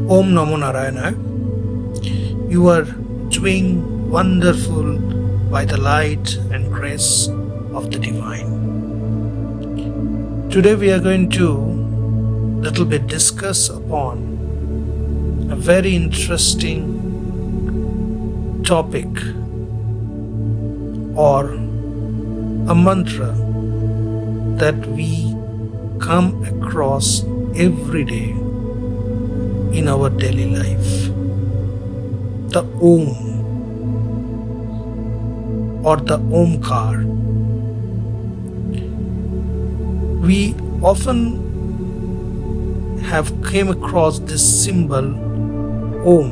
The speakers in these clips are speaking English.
Om Namha Naranaya. You are doing wonderful by the light and grace of the Divine. Today we are going to little bit discuss upon a very interesting topic or a mantra that we come across every day in our daily life. The Om or the Omkar. We often have came across this symbol Om,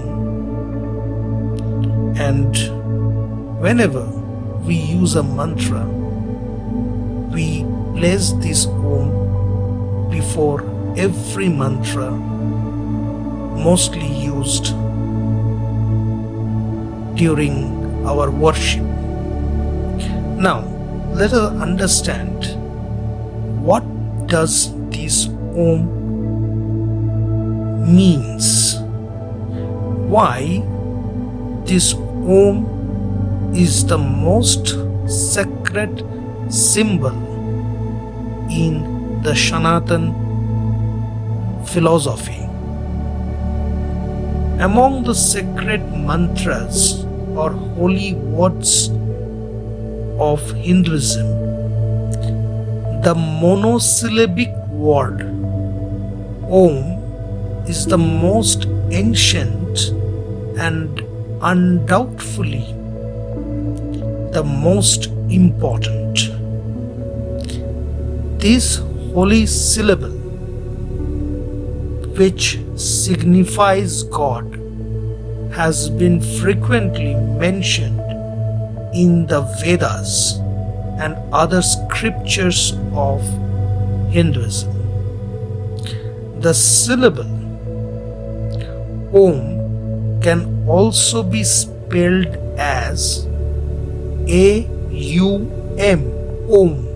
and whenever we use a mantra, we place this Om before every mantra mostly used during our worship. Now, let us understand what does this Om means. Why this Om is the most sacred symbol in the Sanatan philosophy. Among the sacred mantras or holy words of Hinduism, the monosyllabic word Om is the most ancient and undoubtedly the most important. This holy syllable, which signifies God, has been frequently mentioned in the Vedas and other scriptures of Hinduism. The syllable Om can also be spelled as A-U-M, Om.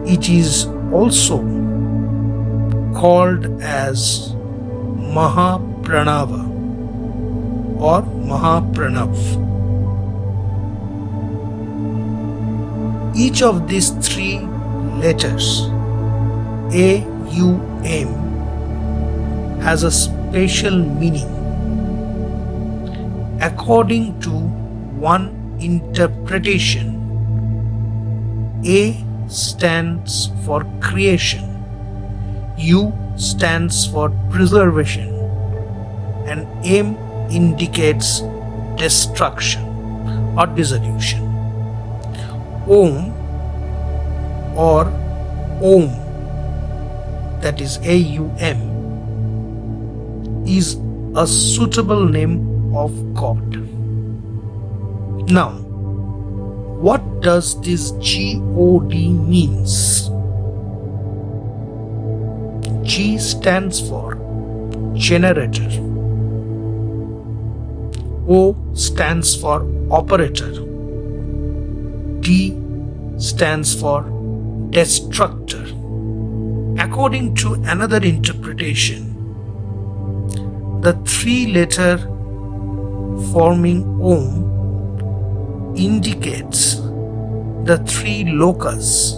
It is also called as Mahapranava or Mahapranav. Each of these three letters, A-U-M, has a special meaning. According to one interpretation, A stands for creation, U stands for preservation, and M indicates destruction or dissolution. Om or Om, that is A-U-M, is a suitable name of God. Now, what does this G-O-D means? G stands for generator. O stands for operator. D stands for destructor. According to another interpretation, the three-letter forming Om indicates the three lokas,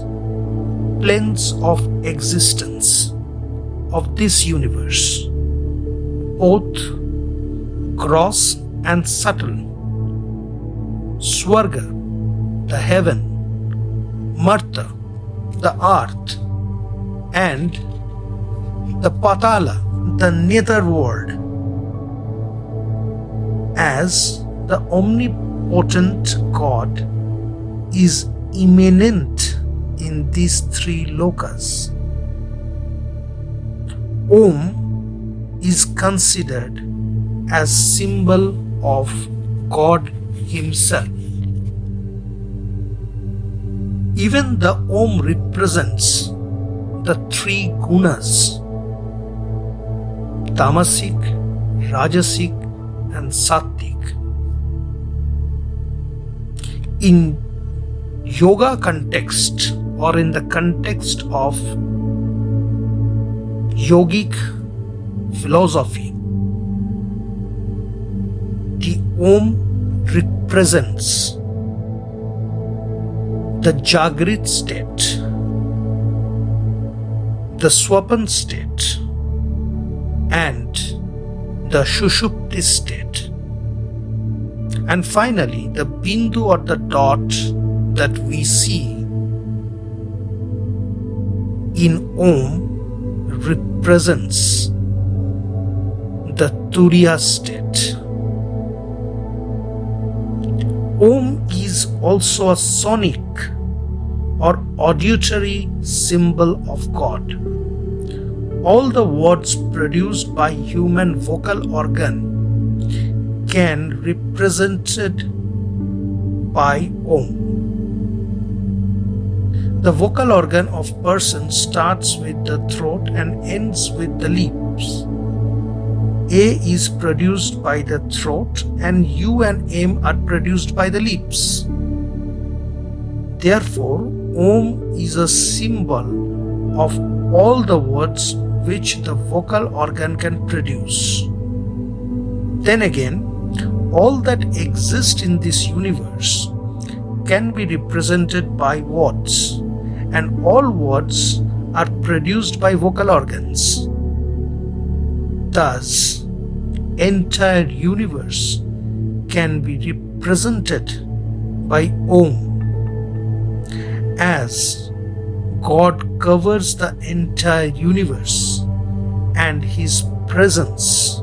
planes of existence of this universe, both gross and subtle. Swarga, the heaven, Marta, the earth, and the Patala, the nether world. As the omnipotent God is immanent in these three lokas, Om is considered as symbol of God Himself. Even the Om represents the three gunas, Tamasic, Rajasic, and Sattvic. In yoga context or in the context of yogic philosophy. The Om represents the Jagrit state, the Swapan state, and the Shushupti state. And finally, the Bindu or the dot that we see in Om represents the Turiya state. Om is also a sonic or auditory symbol of God. All the words produced by human vocal organ can represented by Om. The vocal organ of person starts with the throat and ends with the lips. A is produced by the throat and U and M are produced by the lips. Therefore, Om is a symbol of all the words which the vocal organ can produce. Then again, all that exist in this universe can be represented by words, and all words are produced by vocal organs. Thus, entire universe can be represented by Om, as God covers the entire universe and His presence.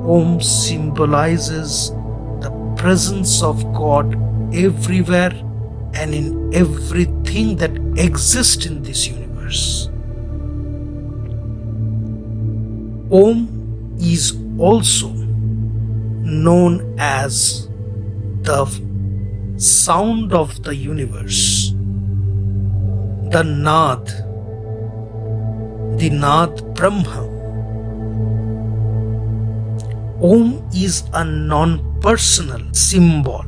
Om symbolizes the presence of God everywhere and in everything that exists in this universe. Om is also known as the sound of the universe, the Nad Brahma. Om is a non-personal symbol.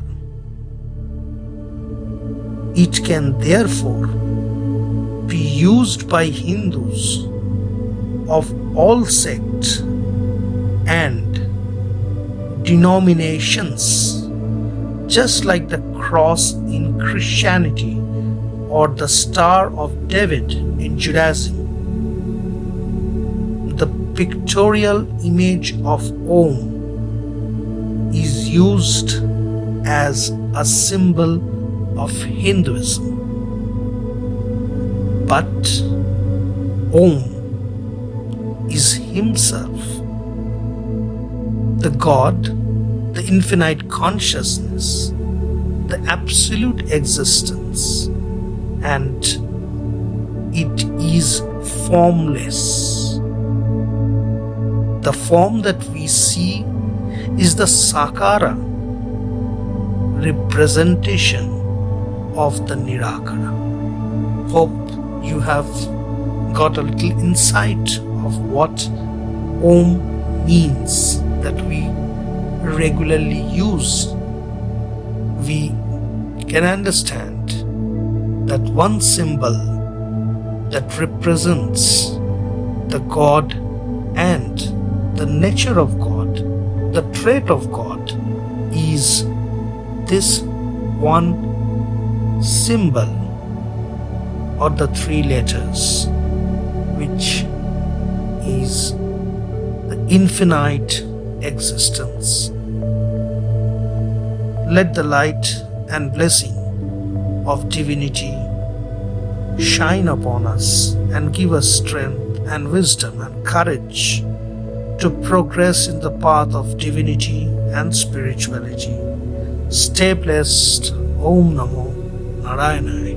It can therefore be used by Hindus of all sects and denominations, just like the cross in Christianity or the Star of David in Judaism. The pictorial image of Om is used as a symbol of Hinduism. But Om is Himself, the God, the infinite consciousness, the absolute existence, and it is formless. The form that we see is the Sakara representation of the Nirakara. Hope you have got a little insight of what Om means that we regularly use. We can understand that one symbol that represents the God and the nature of God, the trait of God, is this one symbol or the three letters, which is the infinite existence. Let the light and blessing of divinity shine upon us and give us strength and wisdom and courage to progress in the path of divinity and spirituality. Stay blessed. Om Namo Naranaya.